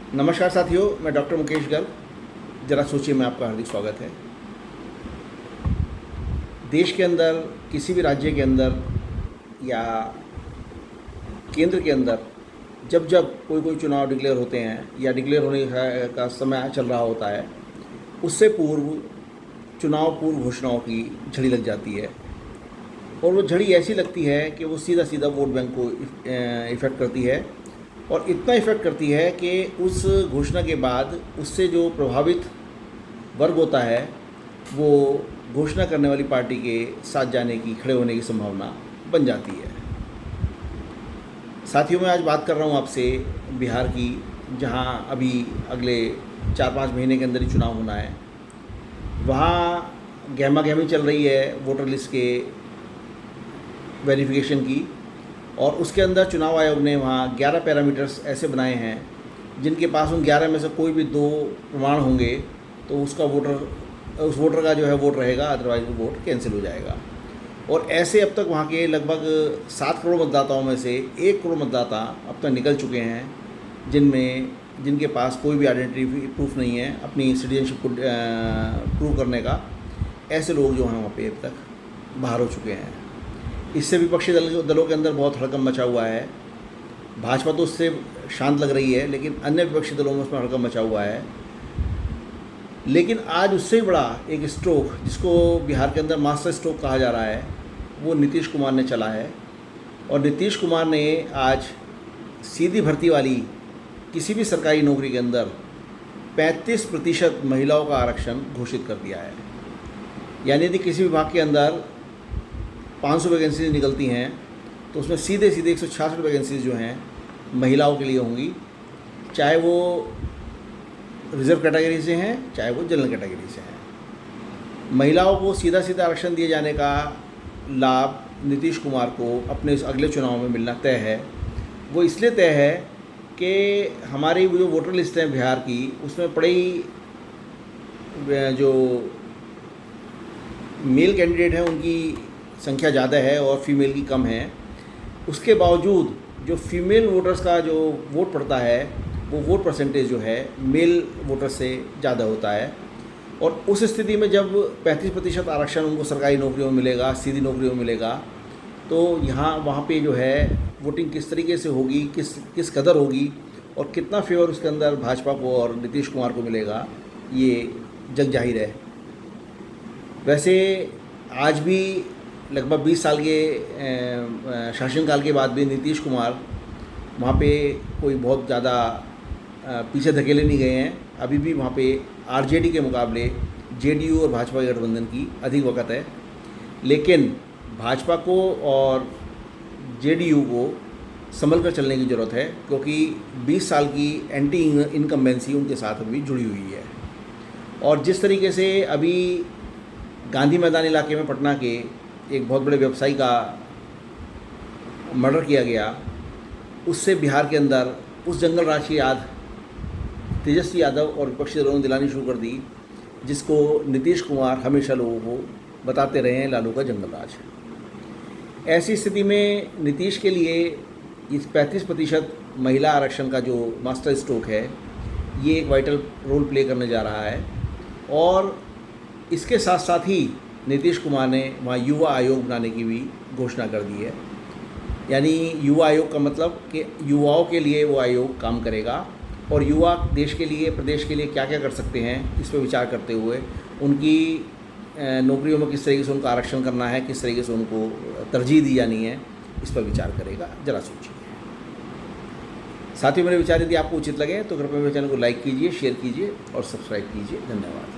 नमस्कार साथियों, मैं डॉक्टर मुकेश गर्ग। ज़रा सोचिए में आपका हार्दिक स्वागत है। देश के अंदर, किसी भी राज्य के अंदर या केंद्र के अंदर जब जब कोई चुनाव डिक्लेयर होते हैं या डिक्लेयर होने का समय चल रहा होता है, उससे पूर्व चुनाव पूर्व घोषणाओं की झड़ी लग जाती है। और वो झड़ी ऐसी लगती है कि वो सीधा सीधा वोट बैंक को इफ़ेक्ट करती है, और इतना इफ़ेक्ट करती है कि उस घोषणा के बाद उससे जो प्रभावित वर्ग होता है वो घोषणा करने वाली पार्टी के साथ जाने की, खड़े होने की संभावना बन जाती है। साथियों, मैं आज बात कर रहा हूँ आपसे बिहार की, जहाँ अभी अगले 4-5 महीने के अंदर ही चुनाव होना है। वहाँ गहमा गहमी चल रही है वोटर लिस्ट के वेरिफिकेशन की, और उसके अंदर चुनाव आयोग ने वहाँ 11 पैरामीटर्स ऐसे बनाए हैं जिनके पास उन 11 में से कोई भी 2 प्रमाण होंगे तो उस वोटर का जो है वोट रहेगा, अदरवाइज वो वोट कैंसिल हो जाएगा। और ऐसे अब तक वहाँ के लगभग 7 करोड़ मतदाताओं में से 1 करोड़ मतदाता अब तक निकल चुके हैं जिनके पास कोई भी आइडेंटिटी प्रूफ नहीं है अपनी सिटीजनशिप को प्रूव करने का। ऐसे लोग जो हैं वहाँ पे अब तक बाहर हो चुके हैं। इससे विपक्षी दलों के अंदर बहुत हड़कंप मचा हुआ है। भाजपा तो उससे शांत लग रही है, लेकिन अन्य विपक्षी दलों में उसमें हड़कंप मचा हुआ है। लेकिन आज उससे बड़ा एक स्ट्रोक, जिसको बिहार के अंदर मास्टर स्ट्रोक कहा जा रहा है, वो नीतीश कुमार ने चला है। और नीतीश कुमार ने आज सीधी भर्ती वाली किसी भी सरकारी नौकरी के अंदर 35% महिलाओं का आरक्षण घोषित कर दिया है। यानी यदि किसी विभाग के अंदर 500 वैकेंसीज निकलती हैं तो उसमें सीधे 166 वैकेंसीज जो हैं महिलाओं के लिए होंगी, चाहे वो रिजर्व कैटेगरी से हैं चाहे वो जनरल कैटेगरी से हैं। महिलाओं को सीधा आरक्षण दिए जाने का लाभ नीतीश कुमार को अपने इस अगले चुनाव में मिलना तय है। वो इसलिए तय है कि हमारी जो वोटर लिस्ट है बिहार की, उसमें पड़ी जो मेल कैंडिडेट हैं उनकी संख्या ज़्यादा है और फीमेल की कम है। उसके बावजूद जो फीमेल वोटर्स का जो वोट पड़ता है वो वोट परसेंटेज जो है मेल वोटर से ज़्यादा होता है। और उस स्थिति में जब 35% आरक्षण उनको सरकारी नौकरियों में मिलेगा, सीधी नौकरियों में मिलेगा, तो वहाँ पे जो है वोटिंग किस तरीके से होगी, किस कदर होगी और कितना फेवर उसके अंदर भाजपा को और नीतीश कुमार को मिलेगा, ये जग जाहिर है। वैसे आज भी लगभग 20 साल के शासनकाल के बाद भी नीतीश कुमार वहाँ पे कोई बहुत ज़्यादा पीछे धकेले नहीं गए हैं। अभी भी वहाँ पे आरजेडी के मुकाबले जेडीयू और भाजपा के गठबंधन की अधिक वक़्त है। लेकिन भाजपा को और जेडीयू को संभल कर चलने की ज़रूरत है, क्योंकि 20 साल की एंटी इनकम्बेंसी उनके साथ अभी जुड़ी हुई है। और जिस तरीके से अभी गांधी मैदान इलाके में पटना के एक बहुत बड़े व्यवसायी का मर्डर किया गया, उससे बिहार के अंदर उस जंगल राज की याद तेजस्वी यादव और विपक्षी दलों ने दिलानी शुरू कर दी, जिसको नीतीश कुमार हमेशा लोगों को बताते रहे हैं लालू का जंगल राज। ऐसी स्थिति में नीतीश के लिए इस 35% महिला आरक्षण का जो मास्टर स्ट्रोक है, ये एक वाइटल रोल प्ले करने जा रहा है। और इसके साथ साथ ही नीतीश कुमार ने वहाँ युवा आयोग बनाने की भी घोषणा कर दी है। यानी युवा आयोग का मतलब कि युवाओं के लिए वो आयोग काम करेगा, और युवा देश के लिए, प्रदेश के लिए क्या क्या कर सकते हैं इस पर विचार करते हुए उनकी नौकरियों में किस तरीके से उनका आरक्षण करना है, किस तरीके से उनको तरजीह दी जानी है, इस पर विचार करेगा। ज़रा सोचिए। साथियों, मेरे विचार यदि आपको उचित लगे तो कृपया मेरे चैनल को लाइक कीजिए, शेयर कीजिए और सब्सक्राइब कीजिए। धन्यवाद।